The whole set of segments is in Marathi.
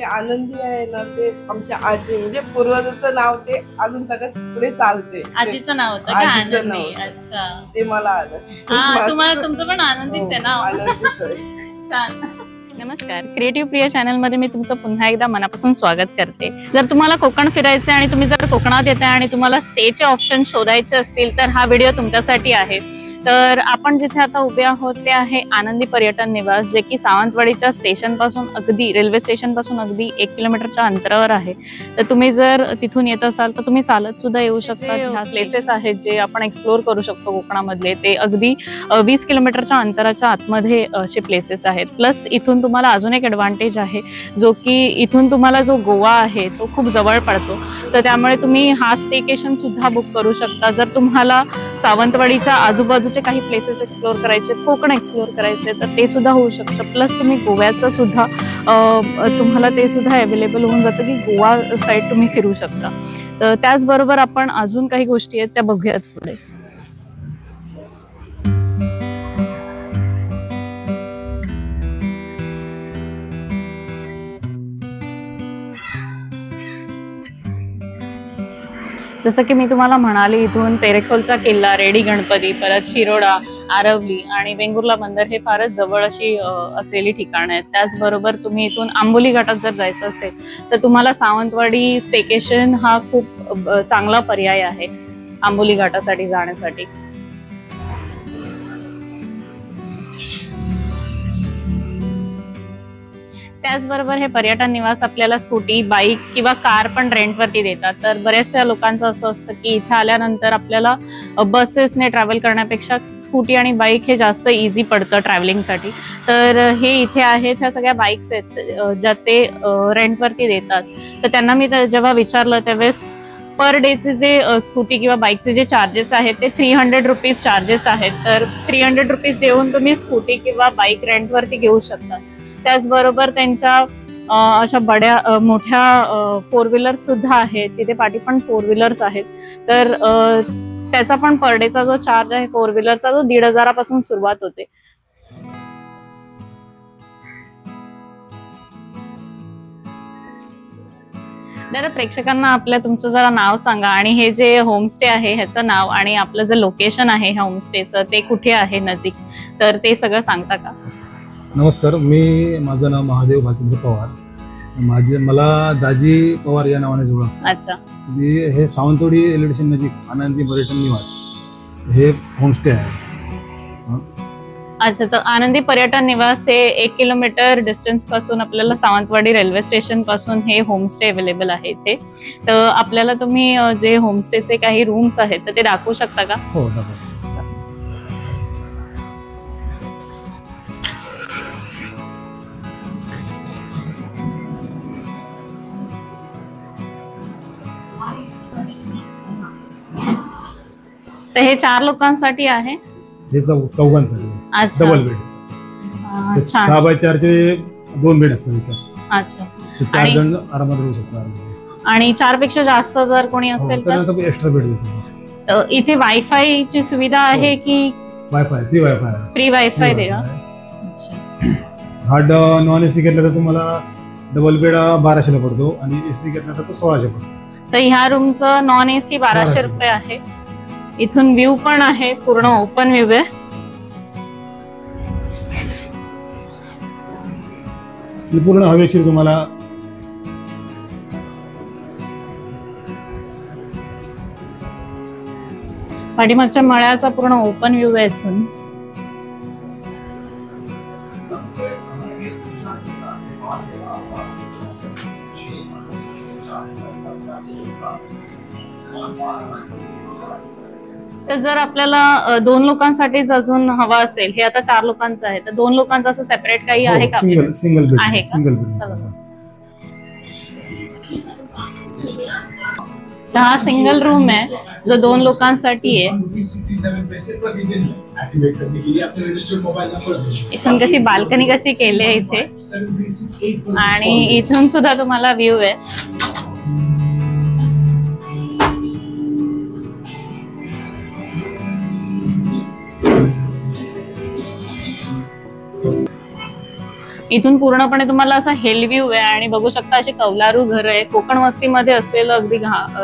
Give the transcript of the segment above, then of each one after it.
जे आनंदी आहे ना ते आमच्या आजी म्हणजे पूर्वजाचं नाव ते अजून तक पुढे चालते. आजीचं नाव होतं का? आजीचं नाव आनंदी. होतं. अच्छा. ते मला आलं. तुम्हाला तुमचं पण आनंदीच आहे ना? आनंदीच आहे. छान. नमस्कार, क्रिएटिव्ह प्रिया चॅनल मध्ये मी तुमचं पुन्हा एकदा मनापासून स्वागत करते. जर तुम्हाला कोकण फिरायचं आणि तुम्ही जर कोकणात येताय आणि तुम्हाला स्टेचे ऑप्शन शोधायचे असतील तर हा व्हिडिओ तुमच्यासाठी आहे. तर आपण जिथे आता उभे आहोत ते आहे आनंदी पर्यटन निवास, जे की सावंतवाडीच्या स्टेशन पासून अगदी रेल्वे स्टेशन पासून अगदी 1 किलोमीटरच्या अंतरावर आहे. तर तुम्ही जर तिथून येत असाल तर तुम्ही चालत सुद्धा येऊ शकता. ह्या प्लेसेस आहेत जे आपण एक्सप्लोर करू शकतो कोकणामधले, ते अगदी 20 किलोमीटरच्या अंतराच्या आतमध्ये असे प्लेसेस आहेत. प्लस इथून तुम्हाला अजून एक ॲडव्हान्टेज आहे, जो की इथून तुम्हाला जो गोवा आहे तो खूप जवळ पडतो. तर त्यामुळे तुम्ही हा स्टेकेशन सुद्धा बुक करू शकता. जर तुम्हाला सावंतवाडीच्या आजूबाजूचे काही प्लेसेस एक्सप्लोर करायचे, कोकण एक्सप्लोर करायचे, तर ते सुद्धा होऊ शकतं. प्लस तुम्ही गोव्याचं सुद्धा तुम्हाला ते सुद्धा अवेलेबल होऊन जातं की गोवा साईड तुम्ही फिरू शकता. तर त्याचबरोबर आपण अजून काही गोष्टी आहेत त्या बघूयात पुढे. जसं की मी तुम्हाला म्हणाले, इथून तेरेखोलचा किल्ला, रेडी गणपती, परत शिरोडा, आरवली आणि वेंगुर्ला बंदर हे फारच जवळ अशी असलेली ठिकाणं आहेत. त्याचबरोबर तुम्ही इथून आंबोली घाटात जर जायचं असेल तर तुम्हाला सावंतवाडी स्टेकेशन हा खूप चांगला पर्याय आहे आंबोली घाटासाठी जाण्यासाठी. त्याचबरोबर हे पर्यटन निवास आपल्याला स्कूटी, बाईक्स किंवा कार पण रेंटवरती देतात. तर बऱ्याचशा लोकांचं असं असतं की इथे आल्यानंतर आपल्याला बसेसने ट्रॅव्हल करण्यापेक्षा स्कूटी आणि बाईक हे जास्त इझी पडतं ट्रॅव्हलिंगसाठी. तर हे इथे आहेत, ह्या सगळ्या बाईक्स आहेत ज्या ते रेंटवरती देतात. तर त्यांना मी जेव्हा विचारलं त्यावेळेस पर डेचे जे स्कूटी किंवा बाईकचे जे चार्जेस आहेत ते 300 रुपीज चार्जेस आहेत. तर 300 रुपीज देऊन तुम्ही स्कूटी किंवा बाईक रेंटवरती घेऊ शकता. त्याचबरोबर त्यांच्या अशा बड्या मोठ्या 4 व्हीलर्स सुद्धा आहेत, तिथे पाठी पण 4 व्हीलर्स आहेत. तर त्याचा पण पर डेचा जो चार्ज आहे 4 व्हीलरचा तो 1,500 पासून सुरुवात होते. दादा, प्रेक्षकांना आपल्या तुमचं जरा नाव सांगा आणि हे जे होमस्टे आहे ह्याचं नाव आणि आपलं जे लोकेशन आहे ह्या होमस्टेचं ते कुठे आहे नजीक, तर ते सगळं सांगता का? नमस्कार, माझं नाव महादेव भाचंद्र पवार. मला दाजी पवार या नावाने जोडा. अच्छा. हे सावंतवाडी रेल्वे स्टेशन नजीक आनंदी पर्यटन निवास हे होमस्टे आहे. अच्छा, तर आनंदी पर्यटन निवास हे 1 किलोमीटर डिस्टन्स पासून आपल्याला सावंतवाडी रेल्वे स्टेशन पासून हे होमस्टे अवेलेबल आहे इथे. तर आपल्याला तुम्ही जे होमस्टेचे काही रूम्स आहेत तर ते दाखवू शकता का? हो, दाखवा. तर हे 4 लोकांसाठी आहे. हे चौघांसाठी अच्छा. Double bed. 6 बाय 4 चे 2 बेड असतात याच्यात. अच्छा. 4 जण आरामात राहू शकतात. आणि 4 पेक्षा जास्त जर कोणी असेल तर एक्स्ट्रा बेड देतात. इथे वायफाय ची सुविधा आहे की वायफाय फ्री वायफाय देगा? हार्ड नॉन एसी घेतला तर तुम्हाला डबल बेड 1200 ला पडतो आणि एसी घेतला तर तो 1600 पडतो. तर ह्या रूमचं नॉन एसी 1200 रुपये आहे. इथून व्ह्यू पण आहे, पूर्ण ओपन व्ह्यू आहे. पूर्ण हवेशीर तुम्हाला पाठीमागच्या मळ्याचा पूर्ण ओपन व्ह्यू आहे इथून. तर जर आपल्याला 2 लोकांसाठीच अजून हवा असेल, हे आता 4 लोकांचं आहे, तर 2 लोकांचं असं सेपरेट काही आहे का? सिंगल बेड आहे का? हा सिंगल रूम आहे जो 2 लोकांसाठी आहे. इथून कशी बाल्कनी कशी केली आहे इथे आणि इथून सुद्धा तुम्हाला व्ह्यू आहे. इथून पूर्णपणे तुम्हाला असा हेल व्ह्यू आहे आणि बघू शकता अशी कौलारू घर आहे. कोकण वस्तीमध्ये असलेलं अगदी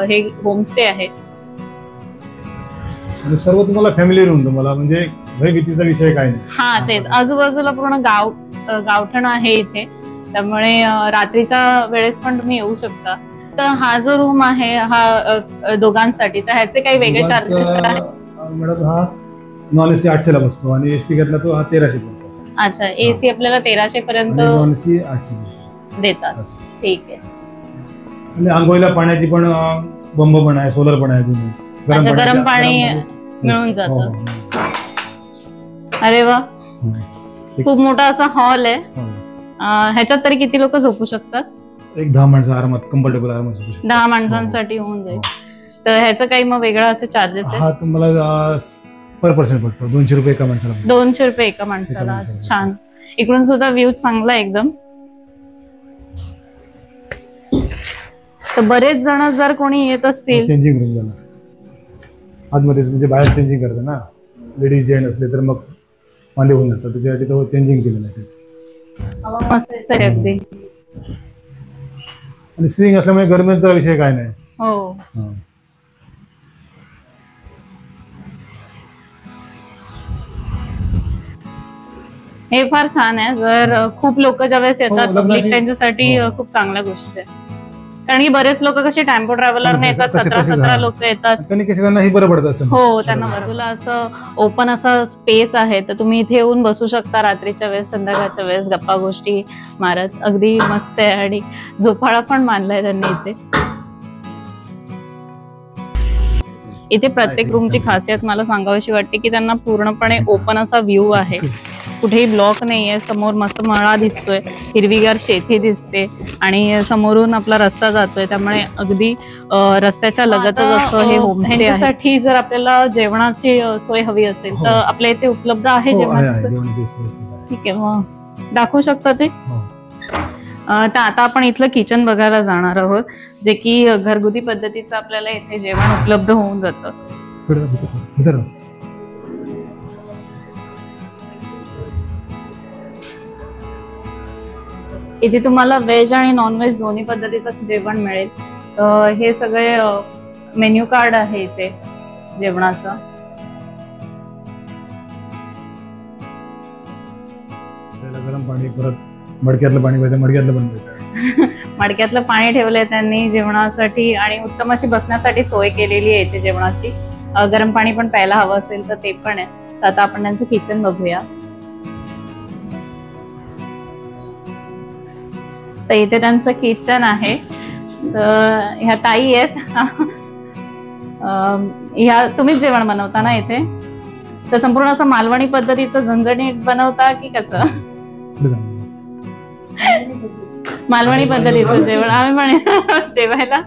हे होमस्टे आहे. आणि सर्व तुम्हाला फॅमिली रूम, तुम्हाला म्हणजे भयभीतीचा विषय काय नाही. हा तेच, आजूबाजूला पूर्ण गावठण आहे इथे, त्यामुळे रात्रीच्या वेळेस पण तुम्ही येऊ शकता. तर हा जो रूम आहे हा दोघांसाठी, तर ह्याचे काही वेगळे चार्जेस आहेत? मॅडम हा नॉन एसी 800 ला बसतो आणि एसी घेतला तो हा 1300 पर्यंत. अच्छा, एसी आपल्याला 1300 पर्यंत नॉन एसी 800 देतात. ठीक आहे. आणि आंघोळीला पाण्याची पण बंब पण आहे, सोलर पण आहे, दोन्ही गरम पाणी मिळून जातं. अरे वा, खूप मोठा असा हॉल आहे. ह्याच्यात तरी किती लोक झोपू शकतात? एक 10 माणसं आरामात, कम्फर्टेबल आरामात झोपू शकतात. 10 माणसांसाठी होऊन जाईल. तर ह्याचं काही मग वेगळं असे चार्जेस आहे? हा तुम्हाला पर पर्सन पडतो 200 रुपये एका माणसाला. 200 रुपये एका माणसाला. छान. इकडून सुद्धा व्ह्यू चांगला एकदम. तर बरेच जण जर कोणी येत असतील, चेंजिंग रूम झाला आतमध्येच, म्हणजे बाहेर चेंजिंग करतात ना, लेडीज जेंट असले तर मग वांदे होऊन जातात, त्याच्यासाठी तो चेंजिंग केलेलं आहे. मस्त आहे तरी अगदी. आणि स्विंग असल्यामुळे गरमीचा विषय काय नाही. हो. हे फार छान आहे. जर खूप लोक ज्यावेळेस येतात पब्लिक, त्यांच्यासाठी खूप चांगल्या गोष्टी आहे. कारण की बरेच लोक कसे टेम्पो ट्रॅव्हलरने येतात, 17 लोक येतात, त्यांनी कसे त्यांनाही बरं पडतं असं. हो, त्यांना बाजूला असं ओपन असा स्पेस आहे, तर तुम्ही इथे येऊन बसू शकता रात्रीच्या वेळेस, संध्याकाळच्या वेळेस गप्पा गोष्टी मारत. अगदी मस्त आहे. आणि झोपाळा पण मानलाय त्यांनी इथे. इथे प्रत्येक रूमची खासियत मला सांगावीशी वाटते की त्यांना पूर्णपणे ओपन असा व्ह्यू आहे, कुठेही ब्लॉक नाहीये. समोर मस्त मळा दिसतोय, हिरवीगार शेती दिसते आणि समोरून आपला रस्ता जातोय, त्यामुळे अगदी रस्त्याच्या लगतच असं हे होमस्टे आहे. साठी जर आपल्याला जेवणाची सोय हवी असेल तर आपल्या इथे उपलब्ध आहे जेवणाची? ठीक आहे, मग दाखवू शकता ते. तर आता आपण इथलं किचन बघायला जाणार आहोत, जे की घरगुती पद्धतीचं आपल्याला इथे जेवण उपलब्ध होऊन जातं. इथे तुम्हाला व्हेज आणि नॉनव्हेज दोन्ही पद्धतीचं जेवण मिळेल. हे सगळे मेन्यू कार्ड आहे इथे जेवणाचं. गरम पाणी, परत मडक्यातलं पाणी पाहिजे, मडक्यातलं पण मिळतं. मडक्यातलं पाणी ठेवलंय त्यांनी जेवणासाठी आणि उत्तम अशी बसण्यासाठी सोय केलेली आहे इथे जेवणाची. गरम पाणी पण प्यायला हवं असेल तर ते पण आहे. तर आता आपण त्यांचं किचन बघूया. तर इथे त्यांचं किचन आहे. तर ह्या ताई आहेत, ह्या तुम्हीच जेवण बनवता ना इथे? तर संपूर्ण असं मालवणी पद्धतीचं झणझणीत बनवता की कसं? मालवणी पद्धतीचं जेवण आम्ही पण जेवायला.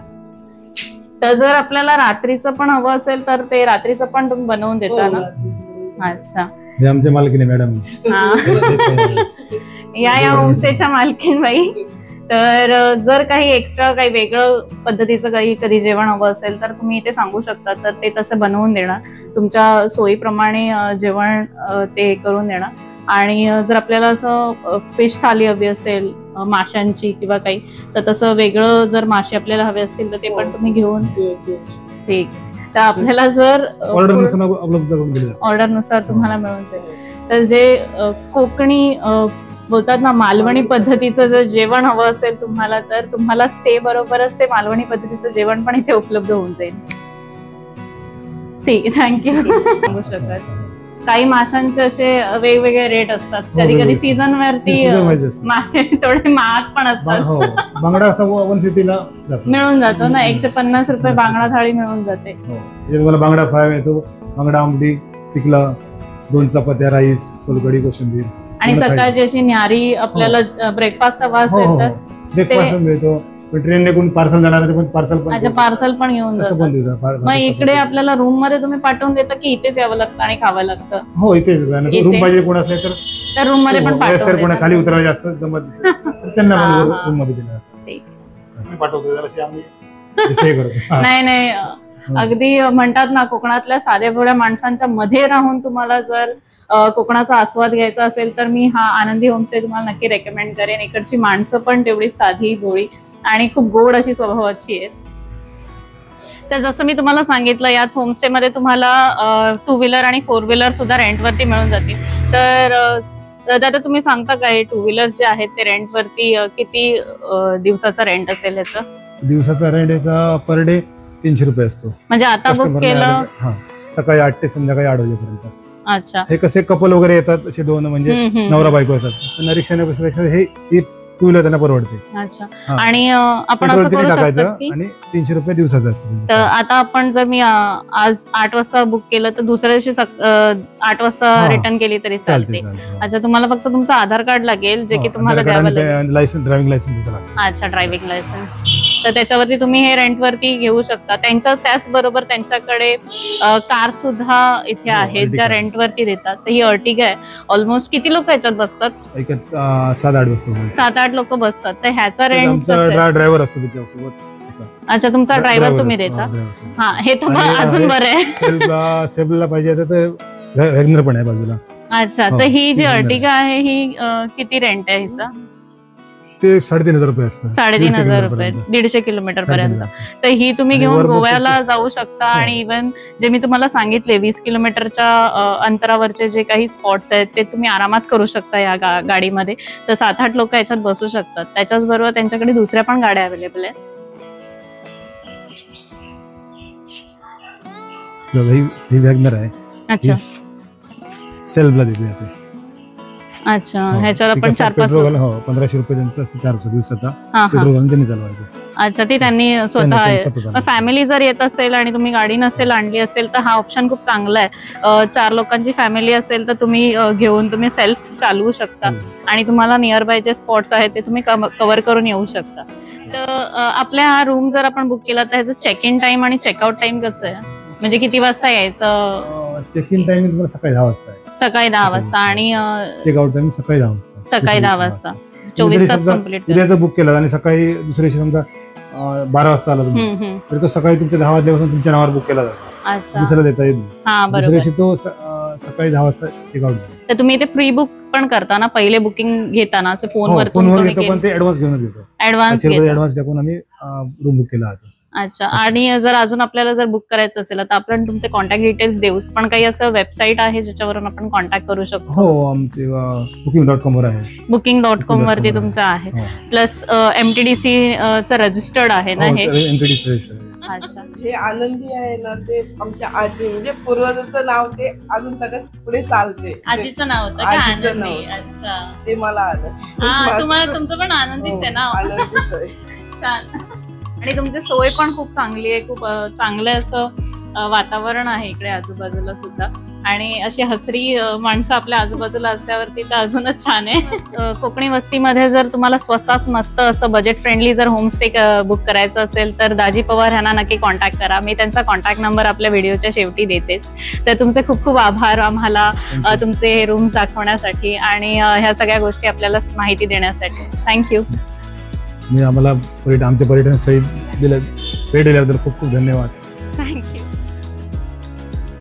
तर जर आपल्याला रात्रीचं पण हवं असेल तर ते रात्रीचं पण तुम्ही बनवून देता ना? अच्छा, हे आमच्या मालकीने मॅडम. या होमस्टेच्या मालकीन बाई. तर जर काही एक्स्ट्रा काही वेगळं पद्धतीचं काही कधी जेवण हवं असेल तर तुम्ही इथे सांगू शकता, तर ते तसं बनवून देणार. तुमच्या सोयीप्रमाणे जेवण ते करून देणार. आणि जर आपल्याला असं फिश थाली हवी असेल माशांची किंवा काही, तर तसं वेगळं जर मासे आपल्याला हवे असतील तर ते पण तुम्ही घेऊन. ठीक. तर आपल्याला जर ऑर्डरनुसार तुम्हाला मिळून जाईल. तर जे कोकणी बोलतात ना मालवणी पद्धतीचं जर जेवण हवं असेल तुम्हाला, तर तुम्हाला स्टे बरोबरच ते मालवणी पद्धतीचं जेवण पण इथे उपलब्ध होऊन जाईल. ठीक आहे, थँक्यू. सांगू शकत काही माशांचे असे वेगवेगळे रेट असतात. कधी कधी सीझन वरती मासे थोडे महाग पण असतात. बांगडा असा 150 ला मिळून जातो ना, 150 रुपये बांगडा थाळी मिळून जाते. तुम्हाला बांगडा फ्राय मिळतो, बांगडा आमटी, तिकला, 2 चपात्या, राईस, सोलकढी, कोशिंबीर. आणि सकाळची अशी न्याहारी आपल्याला ब्रेकफास्ट हवा असेल तर ब्रेकफास्ट पण मिळतो. ट्रेनने कोण पार्सल जाणार ते पण पार्सल पण. अच्छा, पार्सल पण घेऊन जातात. मग इकडे आपल्याला रूम मध्ये तुम्ही पाठवून देता की इथेच यावं लागतं आणि खावं लागतं? हो, इथेच. रूम पाहिजे कोण असले तर रूम मध्ये पण पाठवून. खाली उतरायला जास्त जमत त्यांना पण रूम मध्ये दिलं पाठवतो. नाही नाही, अगदी म्हणतात ना, कोकणातल्या साध्या भोळ्या माणसांच्या मध्ये राहून तुम्हाला जर कोकणाचा आस्वाद घ्यायचा असेल तर मी हा आनंदी होमस्टे तुम्हाला नक्की रेकमेंड करेन. इकडची माणसं पण तेवढीच साधी भोळी आणि खूप गोड अशी स्वभावाची आहेत. तर जसं मी तुम्हाला सांगितलं, याच होमस्टेमध्ये तुम्हाला 2 व्हीलर आणि 4 व्हीलर सुद्धा रेंटवरती मिळून जातील. तर दादा तुम्ही सांगता का, हे 2 व्हीलर जे आहेत ते रेंटवरती किती दिवसाचा रेंट असेल ह्याचं? दिवसाचा रेंट याचा पर डे 300 रुपये असतो. म्हणजे आता बुक केलं सकाळी 8 ते संध्याकाळी 8 वाजेपर्यंत. अच्छा. हे कसे कपल वगैरे येतात, असे दोन म्हणजे नवरा बायको येतात, त्यांना रिक्षाने हे 2 व्हीलर त्यांना परवडते. अच्छा. आणि आपण असं करू शकतो आणि 300 रुपये दिवसाचं असतं. तर आता आपण जर मी आज 8 वाजता बुक केलं तर दुसऱ्या दिवशी 8 वाजता रिटर्न केली तरी चालते. अच्छा. तुम्हाला फक्त तुमचं आधार कार्ड लागेल, जे की तुम्हाला द्यावं लागेल. Licence, driving licence. अच्छा, ड्रायव्हिंग लायसन्स. तर त्याच्यावरती तुम्ही हे रेंटवरती घेऊ शकता. त्याचबरोबर त्यांच्याकडे कार सुद्धा इथे आहेत ज्या रेंटवरती देतात. तर ही अर्टिगा आहे. ऑलमोस्ट किती लोक याच्यात बसतात? 7-8 बसतात. 7-8 लोक बसतात. तर ह्याचा रेंट ड्रायव्हर असतो त्याच्यासोबत. अच्छा, तुमचा ड्रायव्हर तुम्ही देता? हा, हे तर अजून बरं आहे. सेल्फला पाहिजे तर वॅगनर पण आहे बाजूला. अच्छा. तर ही जी अर्टिगा आहे ही किती रेंट आहे हिचा? ते 3,500 रुपये असतं. 3,500 रुपये 150 किलोमीटर पर्यंत. तर ही तुम्ही घेऊन गोव्याला जाऊ शकता. आणि इव्हन जे मी तुम्हाला सांगितले 20 किलोमीटरच्या अंतरावरचे जे काही स्पॉट्स आहेत ते तुम्ही आरामात करू शकता या गाडीमध्ये. तर 7-8 लोक याच्यात बसू शकतात. त्याच्याच बरोबर त्यांच्याकडे दुसऱ्या पण गाड्या अवेलेबल आहेत. ही वॅगनर आहे. अच्छा. सेल्फला देते जाते. अच्छा. ह्याच्याला पण 4-5 1500 रुपये त्यांचं असतं 400 दिवसाचा. त्यांनी चालवायचं. अच्छा. ती त्यांनी स्वतः. फॅमिली जर येत असेल आणि तुम्ही गाडी नसेल आणली असेल तर हा ऑप्शन खूप चांगला आहे. 4 लोकांची फॅमिली असेल तर तुम्ही घेऊन तुम्ही सेल्फ चालवू शकता आणि तुम्हाला नियर बाय जे स्पॉट्स आहेत ते तुम्ही कव्हर करून येऊ शकता. तर आपल्या हा रूम जर आपण बुक केला तर ह्याचं चेक इन टाइम आणि चेकआउट टाइम कसं आहे? म्हणजे किती वाजता यायचं? चेक इन टाइम तुम्हाला सकाळी 10 वाजता आहे. सकाळी 10 वाजता आणि चेकआउट टाइम सकाळी 10 वाजता. सकाळी 10 वाजता 24 तास कंप्लीट. उद्याचं बुक केलं आणि सकाळी दुसऱ्या दिवशी समजा 12 वाजता आला तुम्ही तर तो सकाळी तुमच्या 10 वाजल्यापासून तुमच्या नावावर बुक केला जातो. दुसऱ्याला देता येत नाही. दुसऱ्या दिवशी तो सकाळी 10 वाजता चेकआउट. तर तुम्ही इथे प्री बुक पण करता ना, पहिले बुकिंग घेताना असं फोनवर घेतो, पण ते ऍडव्हान्स घेऊनच घेतो. ऍडव्हान्स टाकून आम्ही रूम बुक केला होता. अच्छा. आणि जर अजून आपल्याला जर बुक करायचं असेल तर आपण तुमचे कॉन्टॅक्ट डिटेल्स देऊच, पण काही असं वेबसाईट आहे ज्याच्यावरून आपण कॉन्टॅक्ट करू शकतो? हो, आमचे booking.com वर आहे. booking.com वरती तुमचं आहे. प्लस MTDC चं रजिस्टर्ड आहे ना हे? MTDC registered. अच्छा. हे आनंदी आहे ना, ते आमच्या आजी म्हणजे पूर्वजाचं नाव ते अजून तक पुढे चालते. आजीचं नाव होतं का? आनंदी. अच्छा. ते मला आलं. तुम्हाला तुमचं पण आनंदीच आहे ना? आनंदीच आहे. छान. आणि तुमची सोय पण खूप चांगली आहे. खूप चांगलं असं वातावरण आहे इकडे आजूबाजूला सुद्धा. आणि अशी हसरी माणसं आपल्या आजूबाजूला असल्यावरती तर अजूनच छान आहे. कोकणी वस्तीमध्ये जर तुम्हाला स्वस्तात मस्त असं बजेट फ्रेंडली जर होमस्टे बुक करायचं असेल तर दाजी पवार यांना नक्की कॉन्टॅक्ट करा. मी त्यांचा कॉन्टॅक्ट नंबर आपल्या व्हिडिओच्या शेवटी देतेच. तर तुमचे खूप खूप आभार आम्हाला तुमचे हे रूम्स दाखवण्यासाठी आणि ह्या सगळ्या गोष्टी आपल्याला माहिती देण्यासाठी. थँक्यू. आम्हाला आमच्या पर्यटन स्थळी वेळ दिल्याबद्दल खूप खूप धन्यवाद. थँक्यू.